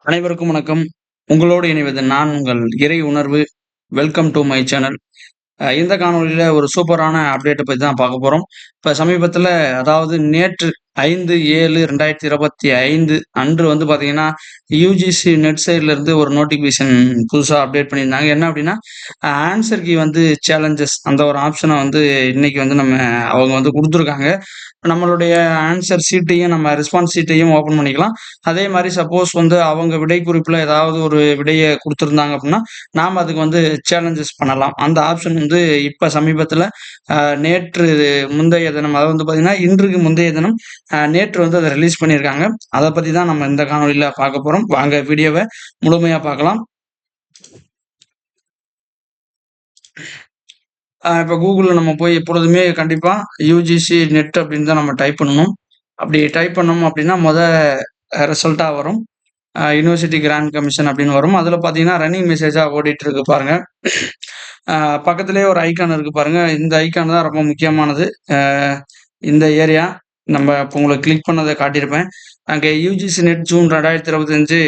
அனைவருக்கும் வணக்கம். உங்களோடு இணைவது நான் உங்கள் இறை உணர்வு. Welcome do my channel. இந்த காணொளியில ஒரு சூப்பரான அப்டேட்ட பத்தி தான் பார்க்க போறோம். இப்ப சமீபத்தில அதாவது நேற்று 5/7/2025 அன்று வந்து பார்த்தீங்கன்னா, யுஜிசி நெட் சைட்ல இருந்து ஒரு நோட்டிஃபிகேஷன் புதுசா அப்டேட் பண்ணியிருந்தாங்க. என்ன அப்டின்னா, ஆன்சர் கீ வந்து சேலஞ்சஸ் அந்த ஒரு ஆப்ஷன வந்து இன்னைக்கு வந்து அவங்க வந்து குடுத்துருக்காங்க. நம்மளுடைய ஆன்சர் ஷீட்டையும் நம்ம ரெஸ்பான்ஸ் ஷீட்டையும் ஓப்பன் பண்ணிக்கலாம். அதே மாரி சப்போஸ் வந்து அவங்க விடை குறிப்புல ஏதாவது ஒரு விடைய குடுத்திருந்தாங்க அப்டின்னா, நாம அதுக்கு வந்து சேலஞ்சஸ் பண்ணலாம். அந்த ஆப்ஷன் வந்து இப்ப சமீபத்தில நேற்று முந்தைய தினம் அதாவது வந்து பார்த்தீங்கன்னா, இன்றுக்கு முந்தைய தினம் நேற்று வந்து அத ரிலீஸ் பண்ணியிருக்காங்க. அத பத்தி தான் நம்ம இந்த காணொளியில பார்க்க போறோம். வாங்க வீடியோவ முழுமையா பார்க்கலாம். இப்ப Googleல நம்ம போய் எப்பொழுதுமே கண்டிப்பா யுஜிசி நெட் அப்படின்னு தான் நம்ம டைப் பண்ணணும். அப்படி டைப் பண்ணோம் அப்படின்னா, ரிசல்ட்டா வரும். யுனிவர்சிட்டி கிராண்ட் கமிஷன் அப்படின்னு வரும். அதுல பார்த்தீங்கன்னா, ரன்னிங் மெசேஜா ஓடிட்டு இருக்கு பாருங்க. அ பக்கத்திலேயே ஒரு ஐகான் இருக்கு பாருங்க. இந்த ஐகான் தான் ரொம்ப முக்கியமானது. அ இந்த ஏரியா நம்ம இப்ப உங்களுக்கு கிளிக் பண்ணத காட்டியிருப்பேன். அங்க UGC NET June 2025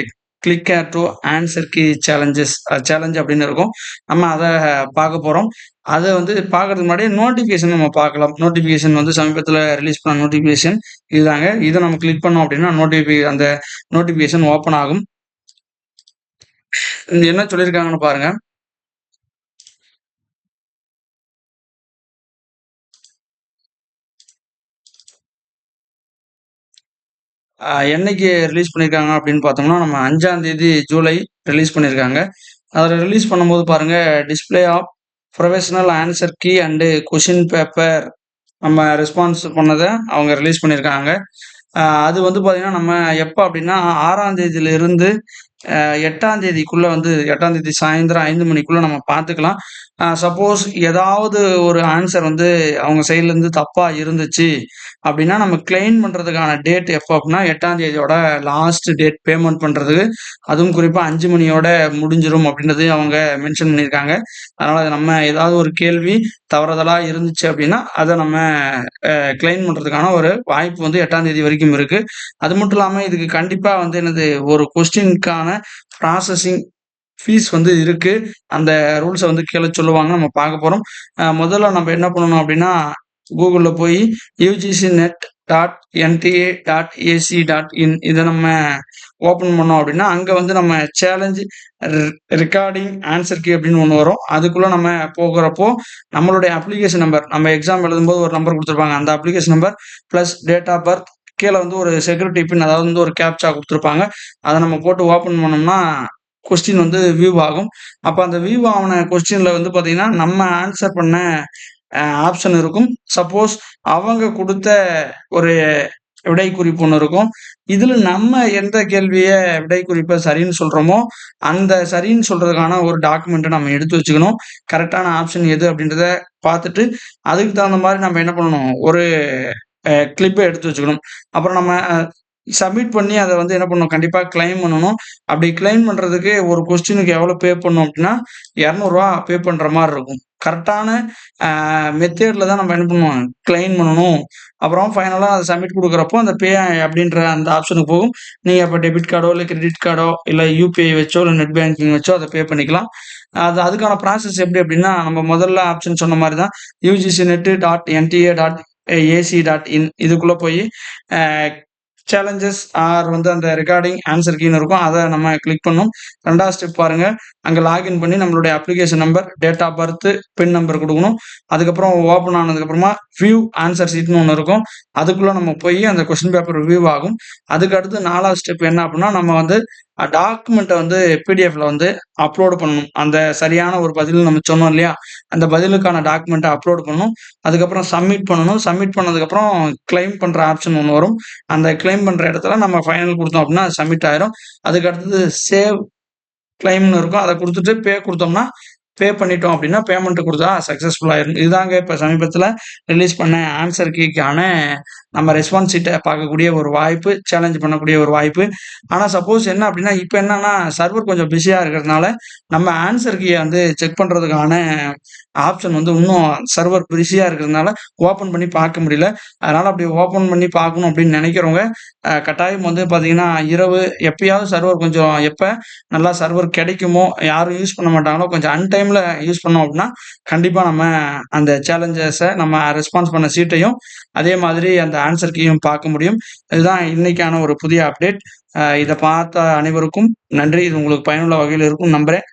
click here to answer key challenge அப்படின்னு இருக்கும். நம்ம அத பார்க்க போறோம். அத வந்து பார்க்கறதுக்கு முன்னாடி நோட்டிஃபிகேஷன் நம்ம பார்க்கலாம். நோட்டிஃபிகேஷன் வந்து சமீபத்தில ரிலீஸ் பண்ண நோட்டிஃபிகேஷன் இதுதாங்க. இத நம்ம கிளிக் பண்ணோம் அப்படின்னா, அந்த நோட்டிஃபிகேஷன் ஓப்பன் ஆகும். இங்க என்ன சொல்லியிருக்காங்கன்னு பாருங்க. என்னைக்கு ரிலீஸ் பண்ணியிருக்காங்க அப்படின்னு பார்த்தோம்னா, நம்ம 5ஆம் தேதி ஜூலை ரிலீஸ் பண்ணியிருக்காங்க. அதில ரிலீஸ் பண்ணும்போது பாருங்க, display of professional answer key and question paper நம்ம ரெஸ்பான்ஸ் பண்ணத அவங்க ரிலீஸ் பண்ணியிருக்காங்க. அது வந்து பார்த்தீங்கன்னா, நம்ம எப்ப அப்படின்னா 6ஆம் தேதியிலிருந்து 8ஆம் தேதிக்குள்ள வந்து 8ஆம் தேதி சாயந்திரம் 5 மணிக்குள்ள நம்ம பார்த்துக்கலாம். சப்போஸ் ஏதாவது ஒரு ஆன்சர் வந்து அவங்க சைட்லருந்து தப்பா இருந்துச்சு அப்படின்னா, நம்ம கிளைம் பண்றதுக்கான டேட் எப்ப அப்படின்னா 8ஆம் தேதியோட லாஸ்ட் டேட் பேமெண்ட் பண்றதுக்கு. அதுவும் குறிப்பா 5 மணியோட முடிஞ்சிரும் அப்படின்றதையும் அவங்க மென்ஷன் பண்ணியிருக்காங்க. அதனால நம்ம ஏதாவது ஒரு கேள்வி தவறுதலா இருந்துச்சு அப்படின்னா, அத நம்ம கிளைம் பண்றதுக்கான ஒரு வாய்ப்பு வந்து 8ஆம் தேதி வரைக்கும் இருக்கு. அது மட்டும் இல்லாம இதுக்கு கண்டிப்பா வந்து என்னது ஒரு கொஸ்டினுக்கான ப்ராசஸிங் ஃபீஸ் வந்து இருக்கு. அந்த ரூல்ஸ வந்து கீழ சொல்லுவாங்க. நம்ம பார்க்க போறோம். முதல்ல நம்ம என்ன பண்ணணும் அப்டின்னா, Googleல போய் ugcnet.nta.ac.in இத நம்ம ஓப்பன் பண்ணோம் அப்டின்னா, அங்க வந்து நம்ம சேலஞ்ச் ரி ரிகார்டிங் ஆன்சர் கீ அப்டின்னு ஒண்ணு வரும். அதுக்குள்ள நம்ம போகுறப்போ, நம்மளுடைய அப்ளிகேஷன் நம்பர் நம்ம எக்ஸாம் எழுதும்போது ஒரு நம்பர் குடுத்துருப்பாங்க. அந்த application number plus date of birth கீழ வந்து ஒரு செக்யூரிட்டி பின் அதாவது வந்து ஒரு கேப்ச்சா குடுத்துருப்பாங்க. அத நம்ம போட்டு ஓப்பன் பண்ணோம்னா, கொஸ்டின் வந்து வியூ ஆகும். அப்ப அந்த வியூ ஆவுன கொஸ்டின்ல வந்து பார்த்தீங்கன்னா, நம்ம ஆன்ஸர் பண்ண ஆப்ஷன் இருக்கும். சப்போஸ் அவங்க குடுத்த ஒரு விடை குறிப்பு ஒண்ணு இருக்கும். இதுல நம்ம எந்த கேள்விய விடை குறிப்ப சரின்னு சொல்றோமோ, அந்த சரின்னு சொல்றதுக்கான ஒரு டாக்குமெண்ட்ட நம்ம எடுத்து வச்சுக்கணும். கரெக்ட்டான ஆப்ஷன் எது அப்படின்றத பார்த்துட்டு, அதுக்கு தகுந்த மாரி நம்ம என்ன பண்ணணும், ஒரு கிளிப்ப எடுத்து வச்சுக்கணும். அப்புறம் நம்ம சப்மிட் பண்ணி அத வந்து என்ன பண்ணணும், கண்டிப்பா கிளைம் பண்ணணும். அப்படி கிளைம் பண்றதுக்கு ஒரு கொஸ்டினுக்கு எவ்வளோ பே பண்ணணும் அப்படின்னா, ரூ. 200 பே பண்ற மாரி இருக்கும். கரெக்ட்டான அ மெத்தேட்ல தான் நம்ம என்ன பண்ணுவோம், கிளைம் பண்ணணும். அப்புறம் ஃபைனலா அத சப்மிட் குடுக்குறப்போ, அந்த பே அப்படின்ற அந்த ஆப்ஷனுக்கு போகும். நீங்க அப்ப டெபிட் கார்டோ, இல்ல கிரெடிட் கார்டோ, இல்ல யுபிஐ வச்சோ, இல்ல நெட் பேங்கிங் வச்சோ அத பே பண்ணிக்கலாம். அதுக்கான ப்ராசஸ் எப்படி அப்படின்னா, நம்ம முதல்ல ஆப்ஷன் சொன்ன மாரி தான் ugcnet.nta.ac.in இதுக்குள்ள போயி அ சேலஞ்சஸ் ஆர் வந்து அந்த ரிகார்டிங் ஆன்சர் கீன்னு இருக்கும். அத நம்ம கிளிக் பண்ணணும். 2வது ஸ்டெப் பாருங்க. அங்க லாகின் பண்ணி நம்மளுடைய application number, date of birth, PIN number குடுக்கணும். அதுக்கப்புறம் ஓப்பன் ஆனதுக்கப்புறமா வியூ ஆன்சர் ஷீட்ன்னு ஒண்ணு இருக்கும். அதுக்குள்ள நம்ம போயி அந்த கொஸ்டின் பேப்பர் வியூ ஆகும். அதுக்கு அடுத்து 4வது ஸ்டெப் என்ன அப்டின்னா, நம்ம வந்து டாக்குமெண்ட்ட வந்து பிடிஎஃப்ல வந்து அப்லோட் பண்ணணும். அந்த சரியான ஒரு பதில் நம்ம சொன்னோம் இல்லையா? அந்த பதிலுக்கான டாக்குமெண்ட்ட அப்லோட் பண்ணணும். அதுக்கப்புறம் சப்மிட் பண்ணணும். சப்மிட் பண்ணதுக்கப்புறம் கிளைம் பண்ற ஆப்ஷன் ஒண்ணு வரும். அந்த கிளைம் பண்ற இடத்துல நம்ம ஃபைனல் குடுத்தோம் அப்டின்னா, அது சப்மிட் ஆயிரும். அதுக்கு அடுத்தது சேவ் கிளைம்ன்னு இருக்கும். அத குடுத்துட்டு பே குடுத்தோம்னா, பே பண்ணிட்டோம் அப்டின்னா, பேமெண்ட் குடுத்தா சக்சஸ்ஃபுல் ஆயிரும். இதுதாங்க இப்ப சமீபத்தில ரிலீஸ் பண்ண ஆன்சர் கீக்கான நம்ம ரெஸ்பான்ஸ் ஷீட்ட பார்க்கக்கூடிய ஒரு வாய்ப்பு, சேலஞ்ச் பண்ணக்கூடிய ஒரு வாய்ப்பு. ஆனா சப்போஸ் என்ன அப்டின்னா, இப்ப என்னன்னா சர்வர் கொஞ்சம் பிஸியா இருக்கிறதுனால, நம்ம ஆன்சர் கீய வந்து செக் பண்றதுக்கான ஆப்ஷன் வந்து இன்னும் சர்வர் பிஸியா இருக்கிறதுனால ஓப்பன் பண்ணி பார்க்க முடியல. அதனால அப்படி ஓப்பன் பண்ணி பார்க்கணும் அப்படின்னு நினைக்கிறவங்க, கட்டாயம் வந்து பார்த்தீங்கன்னா, இரவு எப்பயாவது சர்வர் கொஞ்சம் எப்ப நல்லா சர்வர் கிடைக்குமோ, யாரும் யூஸ் பண்ண மாட்டாங்களோ, கொஞ்சம் அன்டைம்ல யூஸ் பண்ணோம் அப்படின்னா, கண்டிப்பா நம்ம அந்த சேலஞ்சஸ நம்ம ரெஸ்பான்ஸ் பண்ண ஷீட்டையும், அதே மாதிரி அந்த ஆன்ஸர் கீயும் பார்க்க முடியும். இதுதான் இன்னைக்கான ஒரு புதிய அப்டேட். இத பார்த்த அனைவருக்கும் நன்றி. இது உங்களுக்கு பயனுள்ள வகையில இருக்கும்னு நம்புறேன்.